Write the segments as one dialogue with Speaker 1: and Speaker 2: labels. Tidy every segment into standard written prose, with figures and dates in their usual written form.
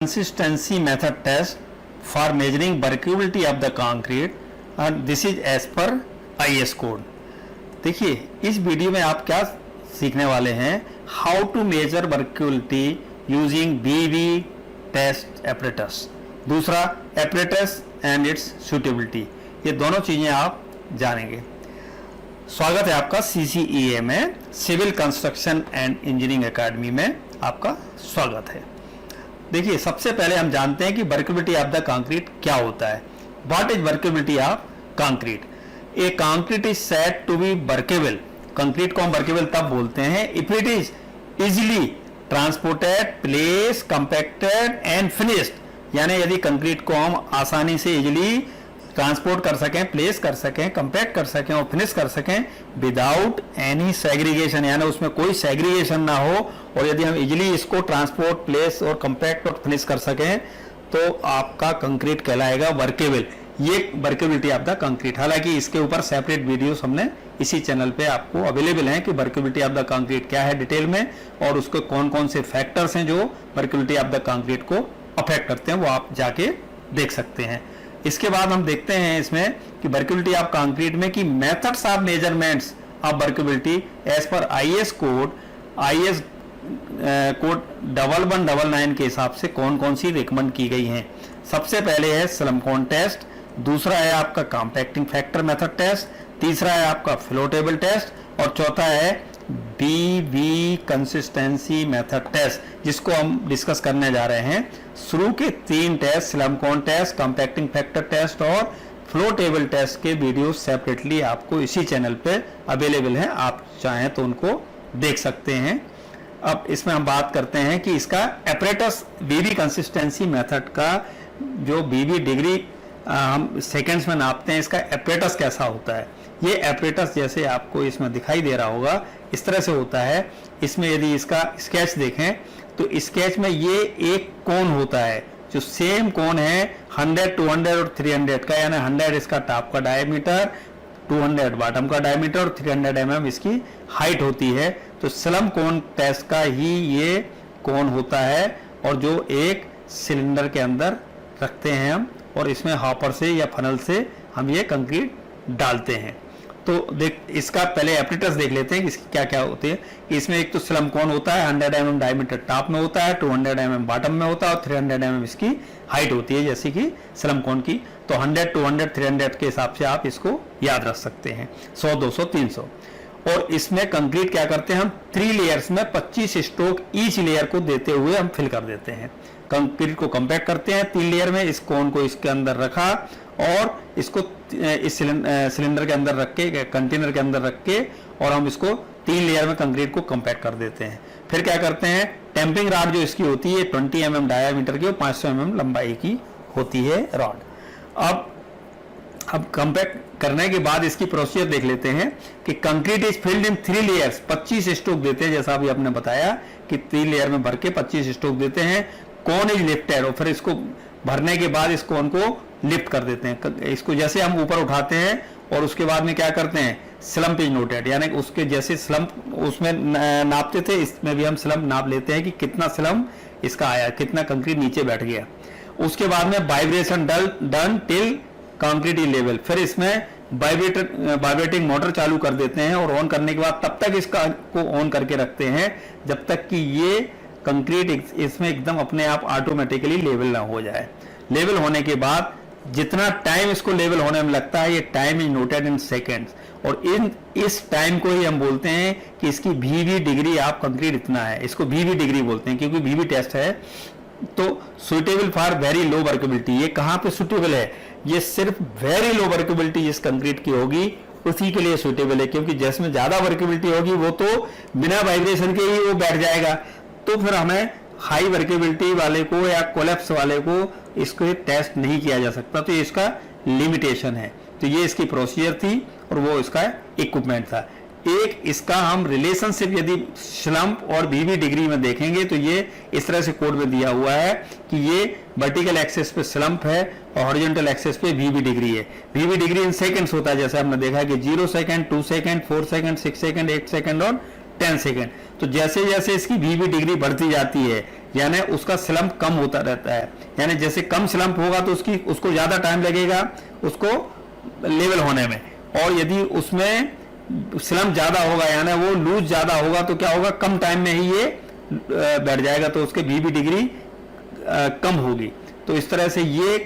Speaker 1: consistency method test for measuring workability of the concrete and this is as per IS code। देखिए इस video में आप क्या सीखने वाले हैं, how to measure workability using BV test apparatus, दूसरा एपरेटस एंड इट्स सुटेबिलिटी, ये दोनों चीज़ें आप जानेंगे। स्वागत है आपका CCEA में, civil construction and engineering academy में आपका स्वागत है। देखिए सबसे पहले हम जानते हैं कि वर्कबिलिटी ऑफ द कंक्रीट क्या होता है। What is workability of concrete? A concrete is said to be workable. Concrete को हम वर्केबल तब बोलते हैं if it is easily transported, place, compacted and finished. यानी यदि कंक्रीट को हम आसानी से इजीली ट्रांसपोर्ट कर सकें, प्लेस कर सकें, कंपैक्ट कर सकें और फिनिश कर सकें विदाउट एनी सेग्रीगेशन, यानी उसमें कोई सेग्रीगेशन ना हो, और यदि हम इजीली इसको ट्रांसपोर्ट, प्लेस और कंपैक्ट और फिनिश कर सकें तो आपका कंक्रीट कहलाएगा वर्केबल। ये वर्केबिलिटी ऑफ द कंक्रीट। हालांकि इसके ऊपर सेपरेट वीडियोस हमने इसी चैनल पे आपको अवेलेबल हैं कि वर्केबिलिटी ऑफ द कंक्रीट क्या है डिटेल में, और उसके कौन कौन से फैक्टर्स हैं जो वर्केबिलिटी ऑफ द कंक्रीट को अफेक्ट करते हैं, वो आप जाके देख सकते हैं। इसके बाद हम देखते हैं इसमें कि वर्केबिलिटी ऑफ कंक्रीट में कि methods of measurements of workability as per IS code 1199 के हिसाब से कौन कौन सी रिकमेंड की गई हैं। सबसे पहले है स्लमकोन टेस्ट, दूसरा है आपका कॉम्पैक्टिंग फैक्टर मेथड टेस्ट, तीसरा है आपका फ्लोटेबल टेस्ट और चौथा है BV कंसिस्टेंसी मेथड टेस्ट, जिसको हम डिस्कस करने जा रहे हैं। शुरू के 3 test, slump cone test, compacting factor test और फ्लोटेबल टेस्ट के वीडियो सेपरेटली आपको इसी चैनल पे अवेलेबल हैं, आप चाहें तो उनको देख सकते हैं। अब इसमें हम बात करते हैं कि इसका एपरेटस BV कंसिस्टेंसी मेथड का जो BV डिग्री हम सेकेंड्स में नापते हैं, इसका एपरेटस कैसा होता है। ये एपरेटस जैसे आपको इसमें दिखाई दे रहा होगा इस तरह से होता है। इसमें यदि इसका स्केच देखें तो स्केच में ये एक कोन होता है जो सेम कोन है 100, 200 और 300 का, यानी 100 इसका टॉप का डायमीटर, 200 बॉटम का डायमीटर और 300 mm इसकी हाइट होती है। तो स्लम कोन टेस्ट का ही ये कोन होता है और जो एक सिलेंडर के अंदर रखते हैं हम, और इसमें हॉपर से या फनल से हम ये कंक्रीट डालते हैं। तो देख इसका पहले एपरेटस देख लेते हैं कि इसकी क्या क्या होती है। इसमें एक तो स्लम कोन होता है, 100 mm डायमीटर टॉप में होता है, 200 mm बॉटम में होता है और 300 mm इसकी हाइट होती है जैसे कि स्लम कोन की। तो 100, 200, 300 के हिसाब से आप इसको याद रख सकते हैं, 100, 200, 300। और इसमें कंक्रीट क्या करते हैं हम 3 लेयर्स में 25 स्ट्रोक ईच लेयर को देते हुए हम फिल कर देते हैं। कंक्रीट को कंपैक्ट करते हैं 3 लेयर में, इस कोन को इसके अंदर रखा और इसको इस सिलेंडर के अंदर रख के, कंटेनर के अंदर रख के, और हम इसको 3 लेयर में कंक्रीट को कंपैक्ट कर देते हैं। फिर क्या करते हैं, टेम्पिंग रॉड जो इसकी होती है 20 mm डायामीटर की और 500 mm लंबाई की होती है रॉड। अब कंपैक्ट करने के बाद इसकी प्रोसीजर देख लेते हैं कि concrete is filled in 3 layers, 25 stroke देते हैं, जैसा अभी आपने बताया कि 3 लेयर में भर के 25 स्ट्रोक देते हैं। कोन इज लिफ्टेड, और फिर इसको भरने के बाद इस कोन को लिफ्ट कर देते हैं। इसको जैसे हम ऊपर उठाते हैं और उसके बाद में क्या करते हैं, स्लम्प इज नोटेड, यानी उसके जैसे स्लम्प उसमें नापते थे, इसमें भी हम स्लम्प नाप लेते हैं कि कितना स्लम्प इसका आया, कितना कंक्रीट नीचे बैठ गया। उसके बाद में vibration done till concrete is level, फिर इसमें वाइब्रेटिंग मोटर चालू कर देते हैं और ऑन करने के बाद तब तक इसका को ऑन करके रखते हैं जब तक कि ये कंक्रीट इसमें एकदम अपने आप ऑटोमेटिकली लेवल ना हो जाए। लेवल होने के बाद जितना टाइम इसको लेवल होने में लगता है, ये time is noted in seconds, और इस टाइम को ही हम बोलते हैं कि इसकी BV डिग्री ऑफ कंक्रीट इतना है। इसको BV डिग्री बोलते हैं क्योंकि BV टेस्ट है। तो suitable for very low workability, ये कहाँ पे सुटेबल है, ये सिर्फ वेरी लो वर्केबिलिटी जिस कंक्रीट की होगी उसी के लिए सुटेबल है, क्योंकि जिसमें ज्यादा वर्केबिलिटी होगी वो तो बिना वाइब्रेशन के ही वो बैठ जाएगा। तो फिर हमें हाई वर्केबिलिटी वाले को या कोलैप्स वाले को इसको टेस्ट नहीं किया जा सकता, तो ये इसका लिमिटेशन है। तो ये इसकी प्रोसीजर थी और वो इसका इक्विपमेंट था। एक इसका हम रिलेशनशिप यदि स्लम्प और BV डिग्री में देखेंगे तो ये इस तरह से कोड में दिया हुआ है कि ये वर्टिकल एक्सेस पे स्लम्प है और हॉरिजॉन्टल एक्सेस पे BV डिग्री है। BV डिग्री इन सेकंड्स होता है, जैसे हमने देखा कि 0 second, 2 second, 4 second, 6 second, 8 second और 10 सेकंड। तो जैसे जैसे इसकी BV डिग्री बढ़ती जाती है यानी उसका स्लम्प कम होता रहता है। यानी जैसे कम स्लम्प होगा तो उसको ज़्यादा टाइम लगेगा उसको लेवल होने में, और यदि उसमें स्लम्प ज़्यादा होगा यानी वो लूज ज़्यादा होगा तो क्या होगा, कम टाइम में ही ये बैठ जाएगा, तो उसके वीवी डिग्री कम होगी। तो इस तरह से ये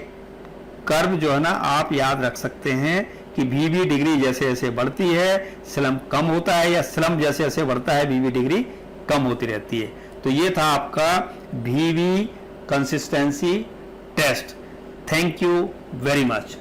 Speaker 1: कर्व जो है ना आप याद रख सकते हैं कि वीवी डिग्री जैसे जैसे बढ़ती है स्लम्प कम होता है, या स्लम्प जैसे जैसे बढ़ता है वीवी डिग्री कम होती रहती है। तो ये था आपका VV consistency test. Thank you very much.